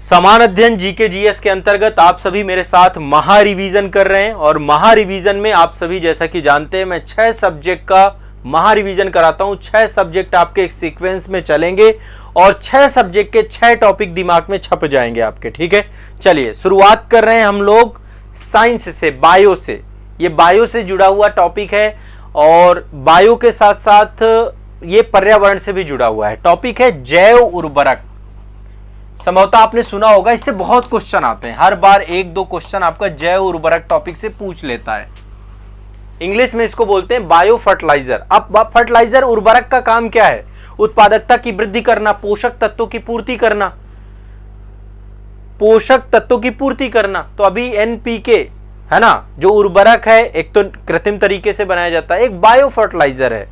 समान अध्ययन GK GS के अंतर्गत आप सभी मेरे साथ महा रिवीजन कर रहे हैं और महा रिवीजन में आप सभी जैसा कि जानते हैं मैं 6 सब्जेक्ट का महा रिवीजन कराता हूं। 6 सब्जेक्ट आपके एक सीक्वेंस में चलेंगे और 6 सब्जेक्ट के 6 टॉपिक दिमाग में छप जाएंगे आपके। ठीक है, चलिए शुरुआत कर रहे हैं हम लोग साइंस से, बायो से। ये बायो से जुड़ा हुआ टॉपिक है और बायो के साथ साथ ये पर्यावरण से भी जुड़ा हुआ है। टॉपिक है जैव उर्वरक। संभवतः आपने सुना होगा, इससे बहुत क्वेश्चन आते हैं, हर बार 1-2 क्वेश्चन आपका जैव उर्वरक टॉपिक से पूछ लेता है। इंग्लिश में इसको बोलते हैं बायो फर्टिलाइजर। अब फर्टिलाइजर उर्वरक का काम क्या है? उत्पादकता की वृद्धि करना, पोषक तत्वों की पूर्ति करना, पोषक तत्वों की पूर्ति करना। तो अभी एनपीके है ना, जो उर्वरक है, एक तो कृत्रिम तरीके से बनाया जाता है, एक बायो फर्टिलाइजर है।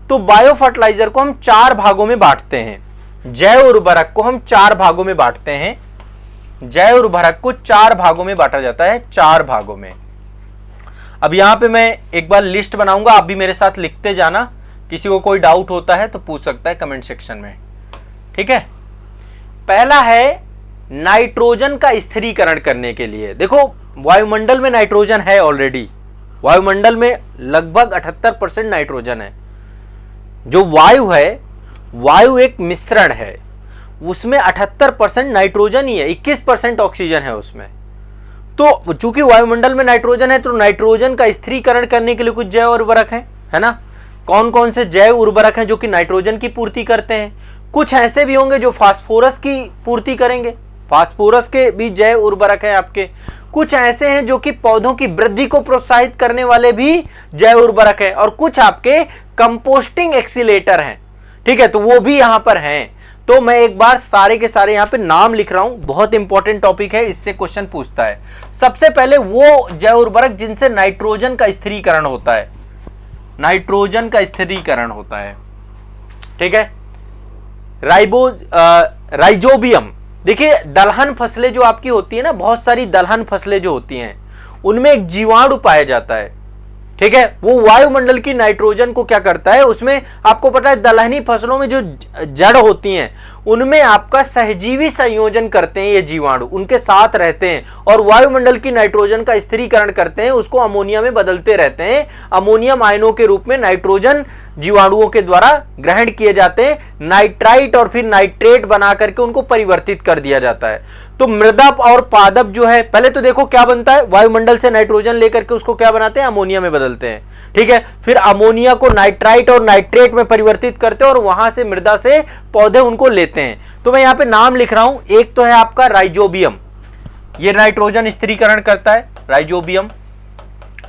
तो बायो फर्टिलाइजर को हम 4 भागों में बांटते हैं। जैव उर्वरक को हम 4 भागों में बांटते हैं। जैव उर्वरक को 4 भागों में बांटा जाता है, 4 भागों में। अब यहां पे मैं एक बार लिस्ट बनाऊंगा, आप भी मेरे साथ लिखते जाना। किसी को कोई डाउट होता है तो पूछ सकता है कमेंट सेक्शन में। ठीक है, पहला है नाइट्रोजन का स्थिरीकरण करने के लिए। देखो, वायुमंडल में नाइट्रोजन है ऑलरेडी। वायुमंडल में लगभग 78% नाइट्रोजन है। जो वायु है, वायु एक मिश्रण है, उसमें 78% नाइट्रोजन ही है, 21% ऑक्सीजन है उसमें। तो चूंकि वायुमंडल में नाइट्रोजन है तो नाइट्रोजन का स्थिरीकरण करने के लिए कुछ जैव उर्वरक है ना। कौन कौन से जैव उर्वरक हैं जो कि नाइट्रोजन की पूर्ति करते हैं? कुछ ऐसे भी होंगे जो फास्फोरस की पूर्ति करेंगे, फास्फोरस के भी जैव उर्वरक हैं आपके। कुछ ऐसे हैं जो कि पौधों की वृद्धि को प्रोत्साहित करने वाले भी जैव उर्वरक हैं, और कुछ आपके कंपोस्टिंग एक्सीलेटर हैं। ठीक है, तो वो भी यहां पर हैं। तो मैं एक बार सारे के सारे यहां पे नाम लिख रहा हूं, बहुत इंपॉर्टेंट टॉपिक है, इससे क्वेश्चन पूछता है। सबसे पहले वो जैव उर्वरक जिनसे नाइट्रोजन का स्थिरीकरण होता है, नाइट्रोजन का स्थिरीकरण होता है। ठीक है, राइजोबियम। देखिए, दलहन फसलें जो आपकी होती है ना, बहुत सारी दलहन फसलें जो होती हैं उनमें एक जीवाणु पाया जाता है। ठीक है, वो वायुमंडल की नाइट्रोजन को क्या करता है, उसमें आपको पता है दलहनी फसलों में जो जड़ होती हैं उनमें आपका सहजीवी संयोजन करते हैं ये जीवाणु, उनके साथ रहते हैं और वायुमंडल की नाइट्रोजन का स्थिरीकरण करते हैं, उसको अमोनिया में बदलते रहते हैं। अमोनियम आयनों के रूप में नाइट्रोजन जीवाणुओं के द्वारा ग्रहण किए जाते हैं, नाइट्राइट और फिर नाइट्रेट बना करके उनको परिवर्तित कर दिया जाता है। तो मृदप और पादप जो है, पहले तो देखो क्या बनता है, वायुमंडल से नाइट्रोजन लेकर के उसको क्या बनाते हैं, अमोनिया में बदलते हैं। ठीक है, फिर अमोनिया को नाइट्राइट और नाइट्रेट में परिवर्तित करते हैं और वहां से मृदा से पौधे उनको लेते हैं। तो मैं यहां पे नाम लिख रहा हूं, एक तो है आपका राइजोबियम, ये नाइट्रोजन स्थिरीकरण करता है, राइजोबियम,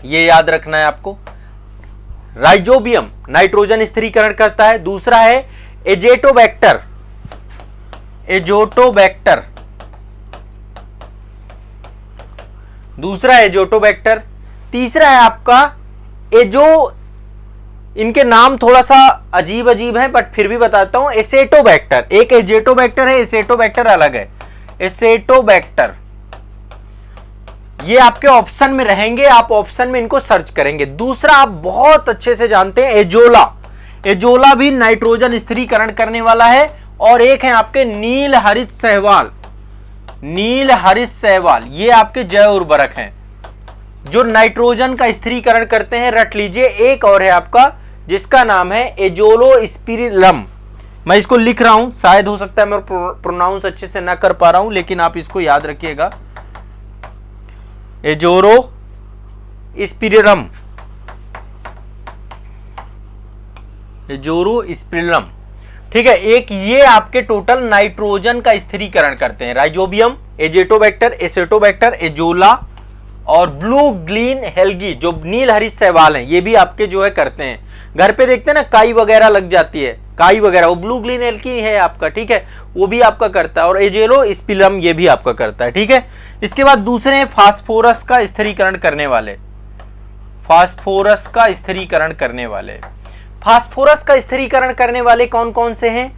ये याद रखना है आपको। राइजोबियम नाइट्रोजन स्थिरीकरण करता है। दूसरा है एजेटोबैक्टर, एजोटोबैक्टर, दूसरा एजोटोबैक्टर। तीसरा है आपका इनके नाम थोड़ा सा अजीब अजीब हैं बट फिर भी बताता हूं, एसेटोबैक्टर। एक एजेटोबैक्टर है, एसेटोबैक्टर अलग है। एसेटोबैक्टर ये आपके ऑप्शन में रहेंगे, आप ऑप्शन में इनको सर्च करेंगे। दूसरा आप बहुत अच्छे से जानते हैं एजोला, एजोला भी नाइट्रोजन स्थिरीकरण करने वाला है। और एक है आपके नील हरित सहवाल, नील हरित सहवाल, ये आपके जैव उर्वरक हैं जो नाइट्रोजन का स्थिरीकरण करते हैं। रट लीजिए, एक और है आपका जिसका नाम है एजोलोस्पिरिलम। मैं इसको लिख रहा हूं, शायद हो सकता है मैं प्रोनाउंस अच्छे से ना कर पा रहा हूं, लेकिन आप इसको याद रखिएगा, एजोलोस्पिरिलम, एजोलोस्पिरिलम। ठीक है, एक ये आपके टोटल नाइट्रोजन का स्थिरीकरण करते हैं, राइजोबियम, एजेटोबैक्टर, एसेटोबैक्टर, एजोला और ब्लू ग्रीन हेल्गी, जो नील हरित शैवाल हैं, ये भी आपके जो है करते हैं। घर पे देखते हैं ना काई वगैरह लग जाती है, काई वगैरह, वो ब्लू ग्रीन हेल्गी है आपका। ठीक है, वो भी आपका करता है। और एजेलोस्पिरिलम ये भी आपका करता है। ठीक है, इसके बाद दूसरे हैं फास्फोरस का स्थिरीकरण करने वाले, फास्फोरस का स्थिरीकरण करने वाले। फास्फोरस का स्थिरीकरण करने वाले कौन कौन से हैं?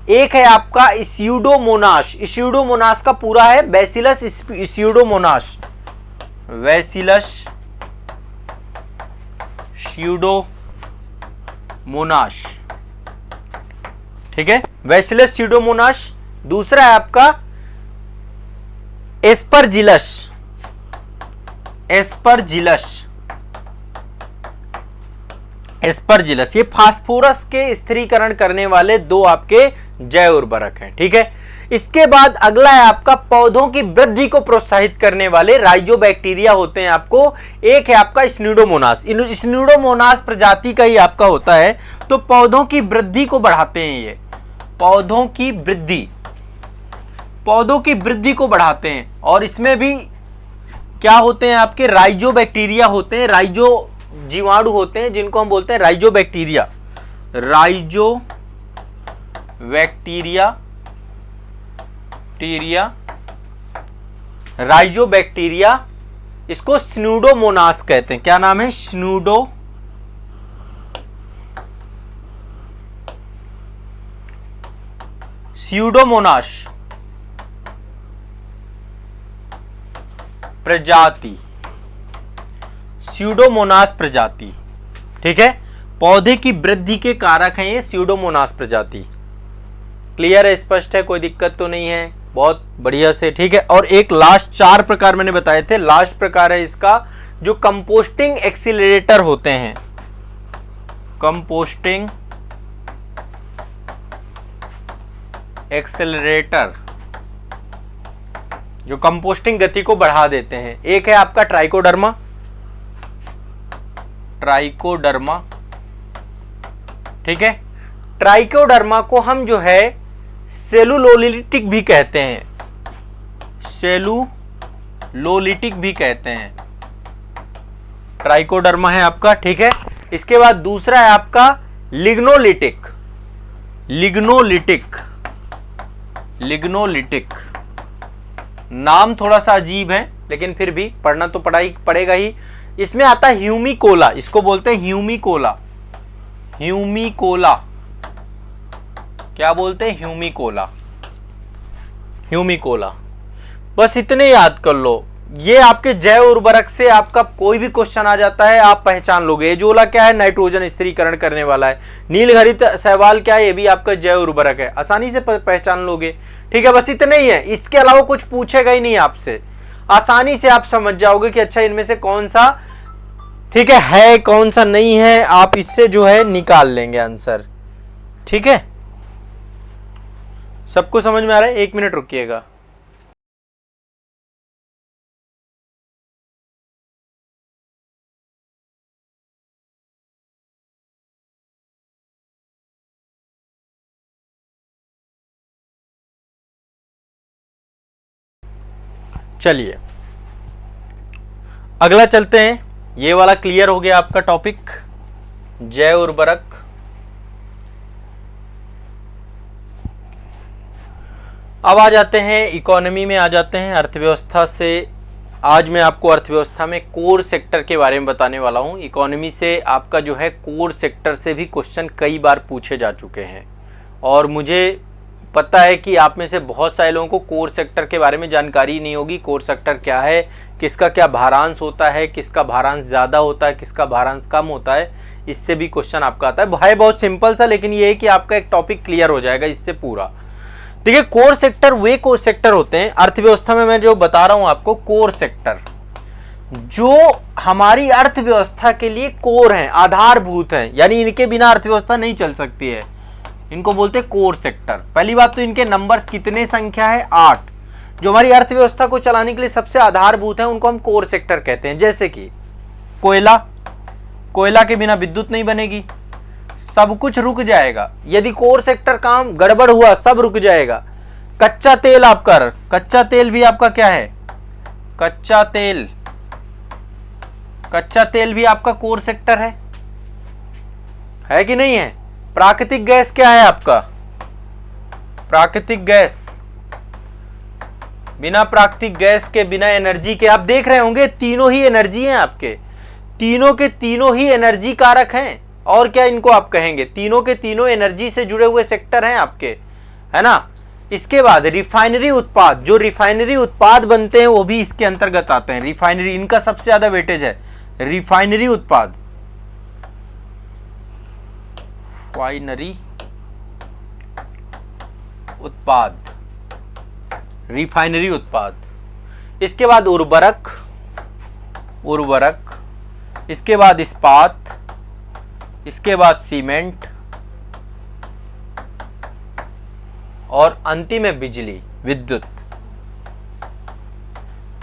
एक है आपका स्यूडोमोनास, स्यूडोमोनास का पूरा है बैसिलस स्यूडोमोनास, बैसिलस स्यूडोमोनास। ठीक है, बैसिलस स्यूडोमोनास। दूसरा है आपका एस्परजिलस, एस्परजिलस, एस्परजिलस, ये फास्फोरस के स्थिरीकरण करने वाले दो आपके जैव उर्वरक हैं। ठीक है, इसके बाद अगला है आपका पौधों की वृद्धि को प्रोत्साहित करने वाले राइजोबैक्टीरिया होते हैं आपको। एक है आपका स्यूडोमोनास, स्यूडोमोनास प्रजाति का ही आपका होता है। तो पौधों की वृद्धि को बढ़ाते हैं ये, पौधों की वृद्धि, पौधों की वृद्धि को बढ़ाते हैं। और इसमें भी क्या होते हैं आपके राइजोबैक्टीरिया होते हैं, राइजो जीवाणु होते हैं जिनको हम बोलते हैं राइजोबैक्टीरिया, राइजोबैक्टीरिया, राइजोबैक्टीरिया, इसको स्यूडोमोनास कहते हैं। क्या नाम है? स्यूडोमोनास प्रजाति, स्यूडोमोनास प्रजाति। ठीक है, पौधे की वृद्धि के कारक हैं ये स्यूडोमोनास प्रजाति। क्लियर है, स्पष्ट है, कोई दिक्कत तो नहीं है? बहुत बढ़िया से। ठीक है, और एक लास्ट 4 प्रकार मैंने बताए थे, लास्ट प्रकार है इसका जो कंपोस्टिंग एक्सीलरेटर होते हैं, कंपोस्टिंग एक्सेलरेटर, जो कंपोस्टिंग गति को बढ़ा देते हैं। एक है आपका ट्राइकोडर्मा, ट्राइकोडर्मा। ठीक है, ट्राइकोडर्मा को हम जो है सेलुलोलिटिक भी कहते हैं, सेलुलोलिटिक भी कहते हैं, ट्राइकोडर्मा है आपका। ठीक है, इसके बाद दूसरा है आपका लिग्नोलिटिक, लिग्नोलिटिक, लिग्नोलिटिक। नाम थोड़ा सा अजीब है लेकिन फिर भी पढ़ना तो पड़ेगा ही। इसमें आता है ह्यूमिकोला, इसको बोलते हैं ह्यूमिकोला, ह्यूमिकोला, क्या बोलते हैं? ह्यूमिकोला, ह्यूमिकोला। बस इतने याद कर लो। ये आपके जैव उर्वरक से आपका कोई भी क्वेश्चन आ जाता है आप पहचान लोगे। एजोला क्या है? नाइट्रोजन स्थिरीकरण करने वाला है। नीलहरित शैवाल क्या है? ये भी आपका जैव उर्वरक है, आसानी से पहचान लोगे। ठीक है, बस इतने ही है, इसके अलावा कुछ पूछेगा ही नहीं आपसे। आसानी से आप समझ जाओगे कि अच्छा इनमें से कौन सा ठीक है कौन सा नहीं है, आप इससे जो है निकाल लेंगे आंसर। ठीक है, सबको समझ में आ रहा है? 1 मिनट रुकिएगा। चलिए अगला चलते हैं। ये वाला क्लियर हो गया आपका टॉपिक, जैव उर्वरक। अब आ जाते हैं इकोनॉमी में, आ जाते हैं अर्थव्यवस्था से। आज मैं आपको अर्थव्यवस्था में कोर सेक्टर के बारे में बताने वाला हूं। इकोनॉमी से आपका जो है कोर सेक्टर से भी क्वेश्चन कई बार पूछे जा चुके हैं और मुझे पता है कि आप में से बहुत सारे लोगों को कोर सेक्टर के बारे में जानकारी नहीं होगी। कोर सेक्टर क्या है, किसका क्या भारांश होता है, किसका भारांश ज़्यादा होता है, किसका भारांश कम होता है, इससे भी क्वेश्चन आपका आता है। भाई बहुत सिंपल सा, लेकिन ये है कि आपका एक टॉपिक क्लियर हो जाएगा इससे पूरा। देखिए कोर सेक्टर वे कोर सेक्टर होते हैं अर्थव्यवस्था में। मैं जो बता रहा हूं आपको, कोर सेक्टर जो हमारी अर्थव्यवस्था के लिए कोर हैं, आधारभूत हैं, यानी इनके बिना अर्थव्यवस्था नहीं चल सकती है, इनको बोलते हैं कोर सेक्टर। पहली बात तो इनके नंबर्स कितने संख्या है? 8। जो हमारी अर्थव्यवस्था को चलाने के लिए सबसे आधारभूत हैं उनको हम कोर सेक्टर कहते हैं। जैसे कि कोयला, कोयला के बिना विद्युत नहीं बनेगी, सब कुछ रुक जाएगा। यदि कोर सेक्टर काम गड़बड़ हुआ सब रुक जाएगा। कच्चा तेल आपका, कच्चा तेल भी आपका क्या है? कच्चा तेल, कच्चा तेल भी आपका कोर सेक्टर है कि नहीं है? प्राकृतिक गैस क्या है आपका? प्राकृतिक गैस, बिना प्राकृतिक गैस के, बिना एनर्जी के, आप देख रहे होंगे तीनों ही एनर्जी हैं आपके, तीनों के तीनों ही एनर्जी कारक हैं। और क्या इनको आप कहेंगे? तीनों के तीनों एनर्जी से जुड़े हुए सेक्टर हैं आपके, है ना। इसके बाद रिफाइनरी उत्पाद, जो रिफाइनरी उत्पाद बनते हैं वो भी इसके अंतर्गत आते हैं। रिफाइनरी, इनका सबसे ज्यादा वेटेज है। रिफाइनरी उत्पाद, रिफाइनरी उत्पाद, रिफाइनरी उत्पाद। इसके बाद उर्वरक, इसके बाद इस्पात, इसके बाद सीमेंट और अंतिम है बिजली, विद्युत।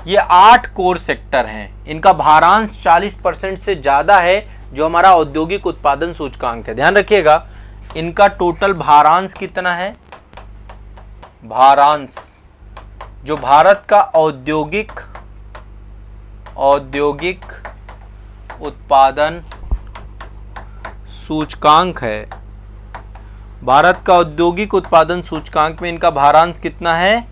ये 8 कोर सेक्टर हैं। इनका भारांश 40% से ज्यादा है, जो हमारा औद्योगिक उत्पादन सूचकांक है। ध्यान रखिएगा, इनका टोटल भारांश कितना है? भारांश जो भारत का औद्योगिक उत्पादन सूचकांक है, भारत का औद्योगिक उत्पादन सूचकांक में इनका भारांश कितना है?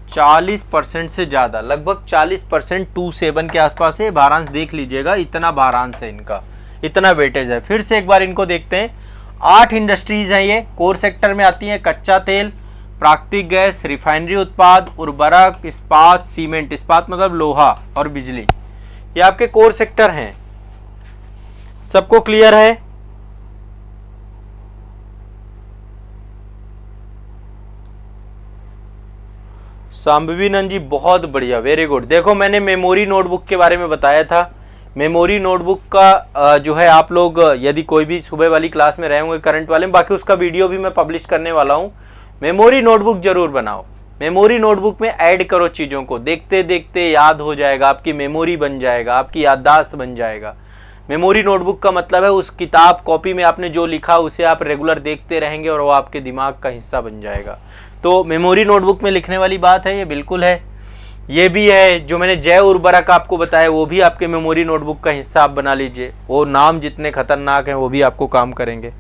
40% से ज्यादा, लगभग 40%, 27 के आसपास है। भारांश देख लीजिएगा, इतना भारांश है इनका, इतना वेटेज है। फिर से एक बार इनको देखते हैं। 8 इंडस्ट्रीज हैं, ये कोर सेक्टर में आती हैं। कच्चा तेल, प्राकृतिक गैस, रिफाइनरी उत्पाद, उर्वरक, इस्पात, सीमेंट, इस्पात मतलब लोहा, और बिजली। ये आपके कोर सेक्टर हैं। सबको क्लियर है? सांभवी नंद जी बहुत बढ़िया, वेरी गुड। देखो मैंने मेमोरी नोटबुक के बारे में बताया था। मेमोरी नोटबुक का जो है, आप लोग यदि कोई भी सुबह वाली क्लास में रहे होंगे करंट वाले में, बाकी उसका वीडियो भी मैं पब्लिश करने वाला हूं। मेमोरी नोटबुक जरूर बनाओ। मेमोरी नोटबुक में ऐड करो चीज़ों को, देखते देखते याद हो जाएगा, आपकी मेमोरी बन जाएगा, आपकी याददाश्त बन जाएगा। मेमोरी नोटबुक का मतलब है उस किताब कॉपी में आपने जो लिखा उसे आप रेगुलर देखते रहेंगे और वो आपके दिमाग का हिस्सा बन जाएगा। तो मेमोरी नोटबुक में लिखने वाली बात है, ये बिल्कुल है। ये भी है जो मैंने जैव उर्वरक आपको बताया, वो भी आपके मेमोरी नोटबुक का हिस्सा आप बना लीजिए। वो नाम जितने खतरनाक हैं वो भी आपको काम करेंगे।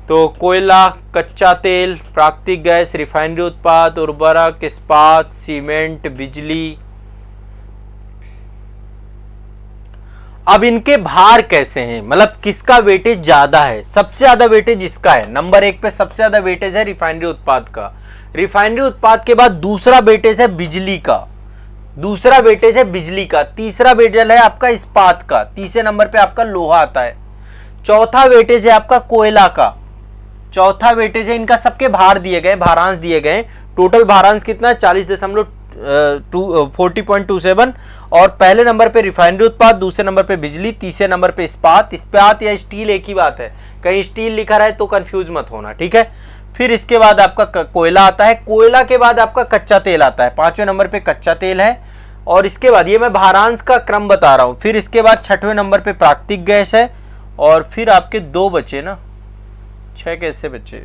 तो कोयला, कच्चा तेल, प्राकृतिक गैस, रिफाइनरी उत्पाद, उर्वरक, इस्पात, सीमेंट, बिजली। अब इनके भार कैसे हैं, मतलब किसका वेटेज ज्यादा है? सबसे ज्यादा वेटेज इसका है। नंबर 1 पे सबसे ज्यादा वेटेज है रिफाइनरी उत्पाद का। रिफाइनरी उत्पाद के बाद दूसरा वेटेज है बिजली का, दूसरा वेटेज है बिजली का। तीसरा वेटेज है आपका इस्पात का। तीसरे नंबर पे आपका लोहा आता है। चौथा वेटेज है आपका कोयला का। चौथा वेटेज है, इनका सबके भार दिए गए, भारांश दिए गए। टोटल भारांश कितना है? 40.27। और पहले नंबर पे रिफाइनरी उत्पाद, दूसरे नंबर पे बिजली, तीसरे नंबर पे इस्पात। इस्पात या स्टील एक ही बात है, कहीं स्टील लिखा रहा है तो कंफ्यूज मत होना, ठीक है। फिर इसके बाद आपका कोयला आता है। कोयला के बाद आपका कच्चा तेल आता है। 5वें नंबर पे कच्चा तेल है। और इसके बाद, ये मैं भारांश का क्रम बता रहा हूं। फिर इसके बाद 6वें नंबर पे प्राकृतिक गैस है। और फिर आपके 2 बचे ना, 6 कैसे बचे?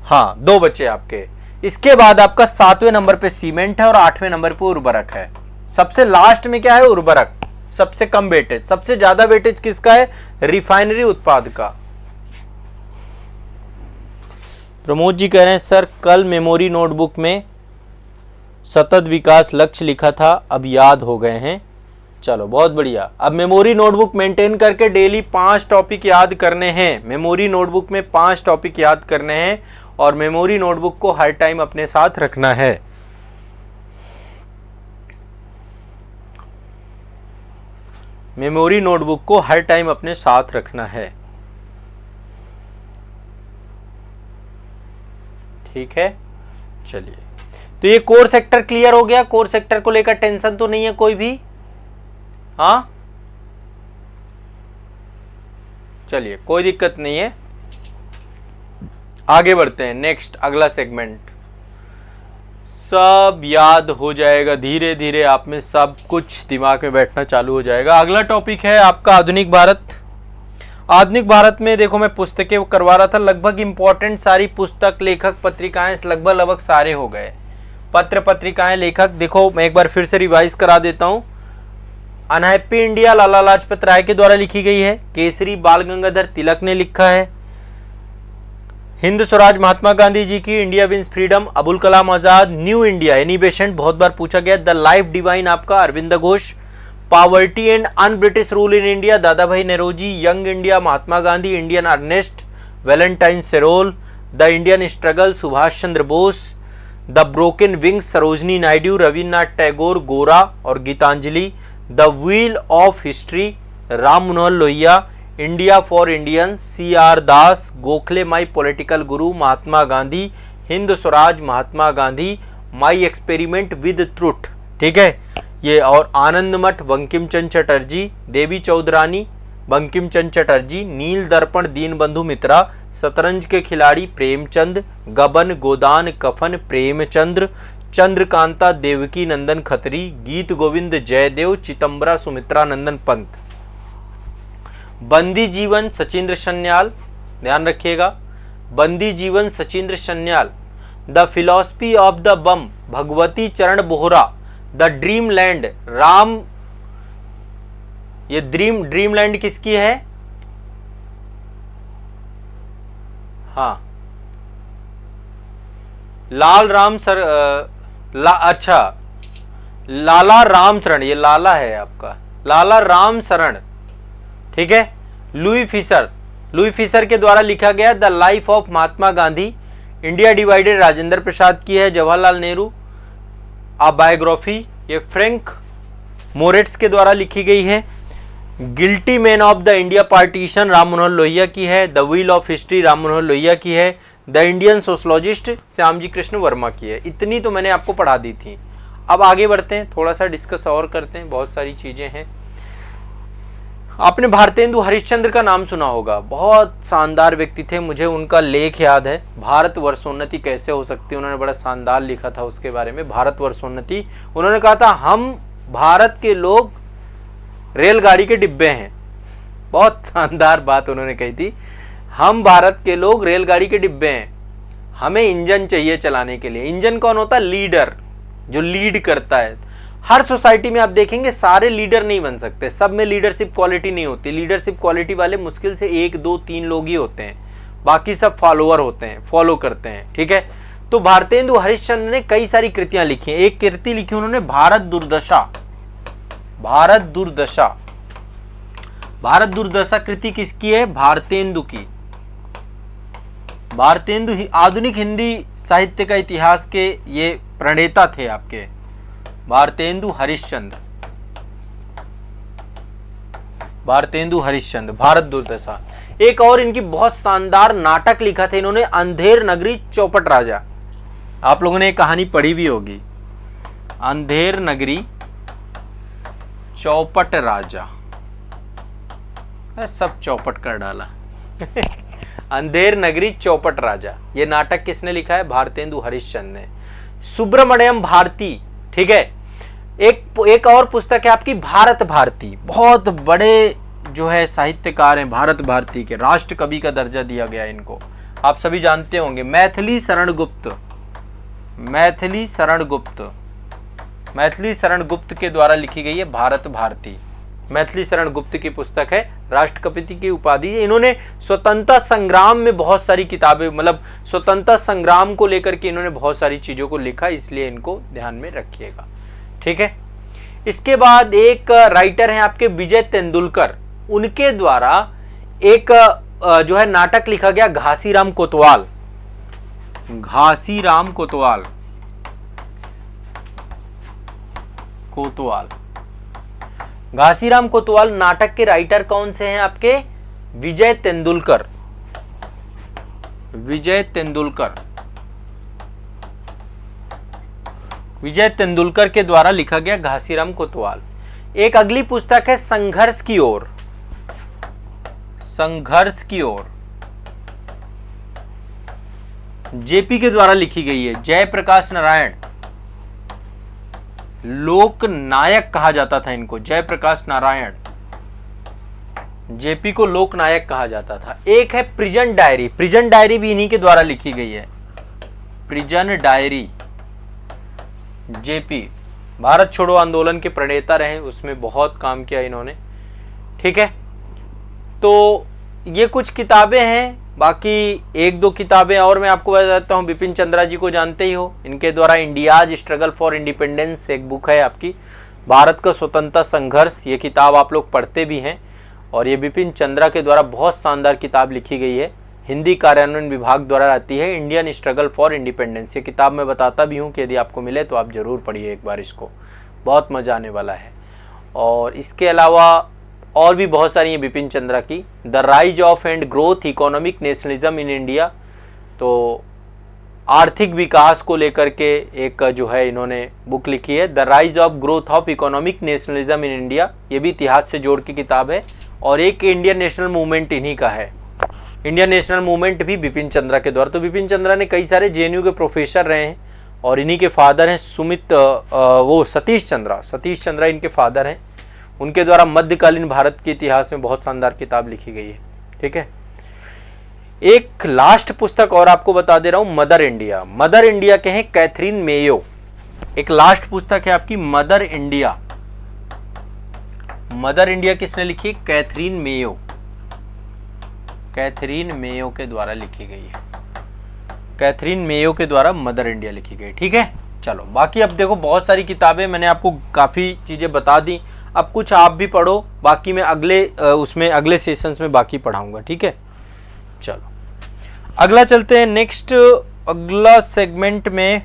हाँ 2 बचे आपके। इसके बाद आपका 7वें नंबर पे सीमेंट है और 8वें नंबर पे उर्वरक है। सबसे लास्ट में क्या है? उर्वरक। सबसे कम वेटेज। सबसे ज्यादा वेटेज किसका है? रिफाइनरी उत्पाद का। प्रमोद जी कह रहे हैं सर कल मेमोरी नोटबुक में सतत विकास लक्ष्य लिखा था, अब याद हो गए हैं। चलो बहुत बढ़िया। अब मेमोरी नोटबुक मेंटेन करके डेली 5 टॉपिक याद करने हैं। मेमोरी नोटबुक में 5 टॉपिक याद करने हैं और मेमोरी नोटबुक को हर टाइम अपने साथ रखना है। मेमोरी नोटबुक को हर टाइम अपने साथ रखना है, ठीक है। चलिए, तो ये कोर सेक्टर क्लियर हो गया। कोर सेक्टर को लेकर टेंशन तो नहीं है कोई भी? हाँ चलिए, कोई दिक्कत नहीं है। आगे बढ़ते हैं। नेक्स्ट अगला सेगमेंट। सब याद हो जाएगा धीरे धीरे, आप में सब कुछ दिमाग में बैठना चालू हो जाएगा। अगला टॉपिक है आपका आधुनिक भारत। आधुनिक भारत में देखो मैं पुस्तकें करवा रहा था, लगभग इंपॉर्टेंट सारी पुस्तक, लेखक, पत्रिकाएं लगभग सारे हो गए। पत्र पत्रिकाएं, लेखक, देखो मैं एक बार फिर से रिवाइज करा देता हूं। अनहैप्पी इंडिया लाला लाजपत राय के द्वारा लिखी गई है। केसरी बाल गंगाधर तिलक ने लिखा है। हिंद स्वराज महात्मा गांधी जी की। India wins freedom Abul Kalam Azad. New India Annie बहुत बार पूछा गया। द लाइफ डिवाइन आपका Aurobindo Ghosh. Poverty and un British rule in India Dadabhai Naoroji. Young India Mahatma Gandhi. Indian unrest Valentine Chirol. The Indian struggle Subhash Chandra Bose. The broken wings Sarojini Naidu. Rabindranath Tagore Gora और Gitanjali. The wheel of history Ram Manohar Lohia. India for Indians CR Das. Gokhale my political guru Mahatma Gandhi. Hind Swaraj Mahatma Gandhi. My experiment with truth, ठीक है ये। और आनंद मठ बंकिम चंद्र चटर्जी, देवी चौधरानी बंकिम चंद्र चटर्जी, नील दर्पण दीनबंधु मित्रा, शतरंज के खिलाड़ी प्रेमचंद, गबन गोदान कफन प्रेमचंद्र, चंद्रकांता देवकी नंदन खत्री, गीत गोविंद जयदेव, चितंबरा सुमित्रा नंदन पंत। बंदी जीवन सचिंद्र सन्याल, ध्यान रखिएगा, Bandi Jeevan Sachindra Sanyal. The philosophy of the bomb Bhagwati Charan Vohra. The dream land Ram, ये ड्रीम लैंड किसकी है? हाँ, लाल राम सर अच्छा लाला राम शरण, ये लाला है आपका, लाला राम शरण, ठीक है। लुई फिशर के द्वारा लिखा गया the life of Mahatma Gandhi. India divided Rajendra Prasad की है। जवाहरलाल नेहरू अ बायोग्राफी, ये फ्रैंक मोरेट्स के द्वारा लिखी गई है। Guilty man of the India partition Ram Manohar Lohia की है। The wheel of history Ram Manohar Lohia की है। The Indian sociologist Shyamji Krishna Varma की है। इतनी तो मैंने आपको पढ़ा दी थी। अब आगे बढ़ते हैं, थोड़ा सा डिस्कस और करते हैं, बहुत सारी चीजें हैं। आपने भारतेंदु हरिश्चंद्र का नाम सुना होगा, बहुत शानदार व्यक्ति थे, मुझे उनका लेख याद है, भारत वर्षोन्नति कैसे हो सकती है, उन्होंने बड़ा शानदार लिखा था उसके बारे में, भारत वर्षोन्नति। उन्होंने कहा था हम भारत के लोग रेलगाड़ी के डिब्बे हैं, बहुत शानदार बात उन्होंने कही थी। हम भारत के लोग रेलगाड़ी के डिब्बे हैं, हमें इंजन चाहिए चलाने के लिए। इंजन कौन होता है? लीडर, जो लीड करता है। हर सोसाइटी में आप देखेंगे सारे लीडर नहीं बन सकते, सब में लीडरशिप क्वालिटी नहीं होती। लीडरशिप क्वालिटी वाले मुश्किल से 1 2 3 लोग ही होते हैं, बाकी सब फॉलोअर होते हैं, फॉलो करते हैं, ठीक है। तो भारतेंदु हरिश्चंद्र ने कई सारी कृतियां लिखी हैं। एक कृति लिखी उन्होंने भारत दुर्दशा। भारत दुर्दशा, भारत दुर्दशा कृति किसकी है? भारतेंदु की। भारतेंदु आधुनिक हिंदी साहित्य का इतिहास के ये प्रणेता थे आपके, भारतेंदु हरिश्चंद्र। भारतेंदु हरिश्चंद्र, भारत दुर्दशा। एक और इनकी बहुत शानदार नाटक लिखा था इन्होंने, अंधेर नगरी चौपट राजा। आप लोगों ने एक कहानी पढ़ी भी होगी, अंधेर नगरी चौपट राजा, सब चौपट कर डाला अंधेर नगरी चौपट राजा, ये नाटक किसने लिखा है? भारतेंदु हरिश्चंद्र ने। सुब्रमण्यम भारती, ठीक है। एक और पुस्तक है आपकी भारत भारती, बहुत बड़े जो है साहित्यकार हैं भारत भारती के, राष्ट्र कवि का दर्जा दिया गया इनको, आप सभी जानते होंगे। मैथिली शरण गुप्त, मैथिली शरण गुप्त, मैथिली शरण गुप्त के द्वारा लिखी गई है भारत भारती। मैथिली शरण गुप्त की पुस्तक है, राष्ट्रपति की उपाधि है। इन्होंने स्वतंत्रता संग्राम में बहुत सारी किताबें, मतलब स्वतंत्रता संग्राम को लेकर के इन्होंने बहुत सारी चीजों को लिखा, इसलिए इनको ध्यान में रखिएगा, ठीक है। इसके बाद एक राइटर हैं आपके विजय तेंदुलकर, उनके द्वारा एक जो है नाटक लिखा गया घासीराम कोतवाल। घासीराम कोतवाल, कोतवाल, घासीराम कोतवाल नाटक के राइटर कौन से हैं आपके? विजय तेंदुलकर, विजय तेंदुलकर, विजय तेंदुलकर के द्वारा लिखा गया घासीराम कोतवाल। एक अगली पुस्तक है संघर्ष की ओर, संघर्ष की ओर, जेपी के द्वारा लिखी गई है। जयप्रकाश नारायण, लोक नायक कहा जाता था इनको, जयप्रकाश नारायण, जेपी को लोक नायक कहा जाता था। एक है प्रिजन डायरी, प्रिजन डायरी भी इन्हीं के द्वारा लिखी गई है, प्रिजन डायरी। जेपी भारत छोड़ो आंदोलन के प्रणेता रहे, उसमें बहुत काम किया इन्होंने, ठीक है। तो ये कुछ किताबें हैं, बाकी 1 2 किताबें और मैं आपको बताता हूँ। बिपिन चंद्रा जी को जानते ही हो, इनके द्वारा इंडियाज स्ट्रगल फॉर इंडिपेंडेंस एक बुक है आपकी, भारत का स्वतंत्रता संघर्ष, ये किताब आप लोग पढ़ते भी हैं। और ये बिपिन चंद्रा के द्वारा बहुत शानदार किताब लिखी गई है, हिंदी कार्यान्वयन विभाग द्वारा आती है, इंडियन स्ट्रगल फॉर इंडिपेंडेंस। ये किताब मैं बताता भी हूँ कि यदि आपको मिले तो आप ज़रूर पढ़िए एक बार इसको, बहुत मज़ा आने वाला है। और इसके अलावा और भी बहुत सारी हैं बिपिन चंद्रा की, the rise of and growth economic nationalism in India, तो आर्थिक विकास को लेकर के एक जो है इन्होंने बुक लिखी है, the rise of growth of economic nationalism in India, ये भी इतिहास से जोड़ के किताब है। और एक इंडियन नेशनल मूवमेंट इन्हीं का है, इंडियन नेशनल मूवमेंट भी बिपिन चंद्रा के द्वारा। तो बिपिन चंद्रा ने कई सारे जेएनयू के प्रोफेसर रहे हैं और इन्हीं के फादर हैं सतीश चंद्रा इनके फादर हैं। उनके द्वारा मध्यकालीन भारत के इतिहास में बहुत शानदार किताब लिखी गई है। ठीक है, एक लास्ट पुस्तक और आपको बता दे रहा हूं, मदर इंडिया। मदर इंडिया के हैं कैथरीन मेयो। एक लास्ट पुस्तक है आपकी मदर इंडिया। मदर इंडिया किसने लिखी? Catherine Mayo. कैथरीन मेयो के द्वारा लिखी गई है। कैथरीन मेयो के द्वारा मदर इंडिया लिखी गई। ठीक है, चलो बाकी अब देखो बहुत सारी किताबें मैंने आपको काफ़ी चीज़ें बता दी। अब कुछ आप भी पढ़ो, बाकी मैं अगले सेशंस में बाकी पढ़ाऊंगा। ठीक है, चलो अगला चलते हैं नेक्स्ट। अगला सेगमेंट में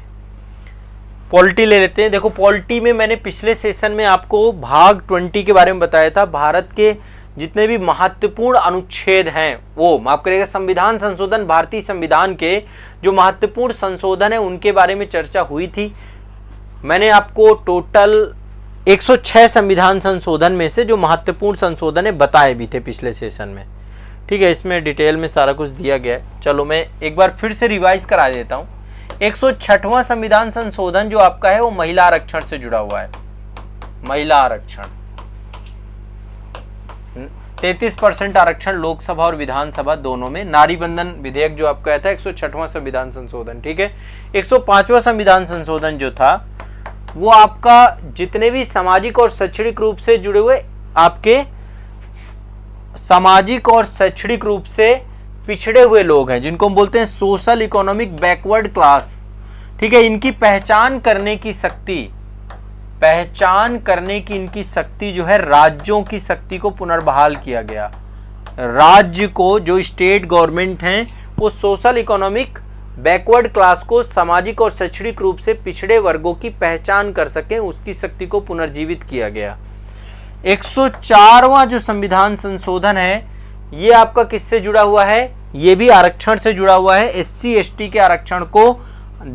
पॉलिटी ले लेते हैं। देखो पॉलिटी में मैंने पिछले सेशन में आपको भाग 20 के बारे में बताया था। भारत के जितने भी महत्वपूर्ण अनुच्छेद हैं वो माफ करिएगा संविधान संशोधन, भारतीय संविधान के जो महत्वपूर्ण संशोधन है उनके बारे में चर्चा हुई थी। मैंने आपको टोटल 106 संविधान संशोधन में से जो महत्वपूर्ण संशोधन है बताए भी थे पिछले सेशन में। ठीक है, इसमें डिटेल में सारा कुछ दिया गया है। चलो मैं एक बार फिर से रिवाइज करा देता हूँ। 106वां संविधान संशोधन जो आपका है वो महिला आरक्षण से जुड़ा हुआ है। महिला आरक्षण 33% आरक्षण लोकसभा और विधानसभा दोनों में। नारी बंधन विधेयक जो आपका था 106वां संविधान संशोधन। ठीक है, 105वां संविधान संशोधन जो था वो आपका जितने भी सामाजिक और शैक्षणिक रूप से जुड़े हुए आपके सामाजिक और शैक्षणिक रूप से पिछड़े हुए लोग हैं, जिनको हम बोलते हैं सोशल इकोनॉमिक बैकवर्ड क्लास। ठीक है, इनकी पहचान करने की इनकी शक्ति जो है राज्यों की शक्ति को पुनर्बहाल किया गया। राज्य को जो स्टेट गवर्नमेंट हैं वो सोशल इकोनॉमिक बैकवर्ड क्लास को सामाजिक और शैक्षणिक रूप से पिछड़े वर्गों की पहचान कर सकें, उसकी शक्ति को पुनर्जीवित किया गया। 104वां जो संविधान संशोधन है ये आपका किससे जुड़ा हुआ है? ये भी आरक्षण से जुड़ा हुआ है। SC ST के आरक्षण को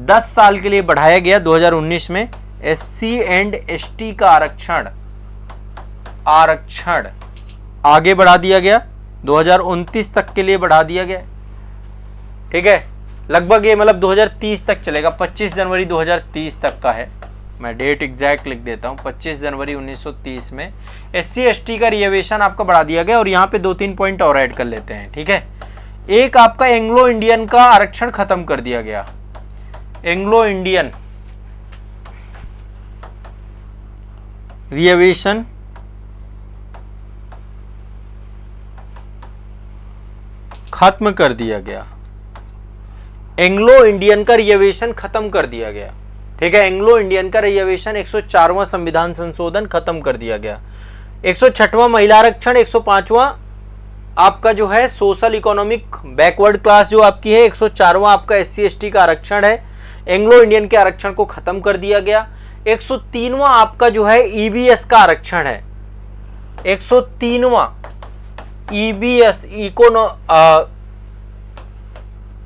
10 साल के लिए बढ़ाया गया 2019 में। SC एंड ST का आरक्षण आगे बढ़ा दिया गया, 2029 तक के लिए बढ़ा दिया गया। ठीक है, लगभग ये मतलब 2030 तक चलेगा, 25 जनवरी 2030 तक का है। मैं डेट एग्जैक्ट लिख देता हूँ, 25 जनवरी 1930 में SC ST का रिजर्वेशन आपका बढ़ा दिया गया। और यहाँ पे 2-3 पॉइंट और ऐड कर लेते हैं। ठीक है, एक आपका एंग्लो इंडियन का आरक्षण खत्म कर दिया गया। एंग्लो इंडियन रिजर्वेशन खत्म कर दिया गया। एंग्लो इंडियन का रिजर्वेशन खत्म कर दिया गया। ठीक है, एंग्लो इंडियन का रिजर्वेशन 104वां संविधान संशोधन खत्म कर दिया गया। 106वां महिला आरक्षण, 105वां आपका जो है सोशल इकोनॉमिक बैकवर्ड क्लास जो आपकी है, 104वां आपका SC ST का आरक्षण है। एंग्लो इंडियन के आरक्षण को खत्म कर दिया गया। 103वां आपका जो है EBS का आरक्षण है। 103वां EBS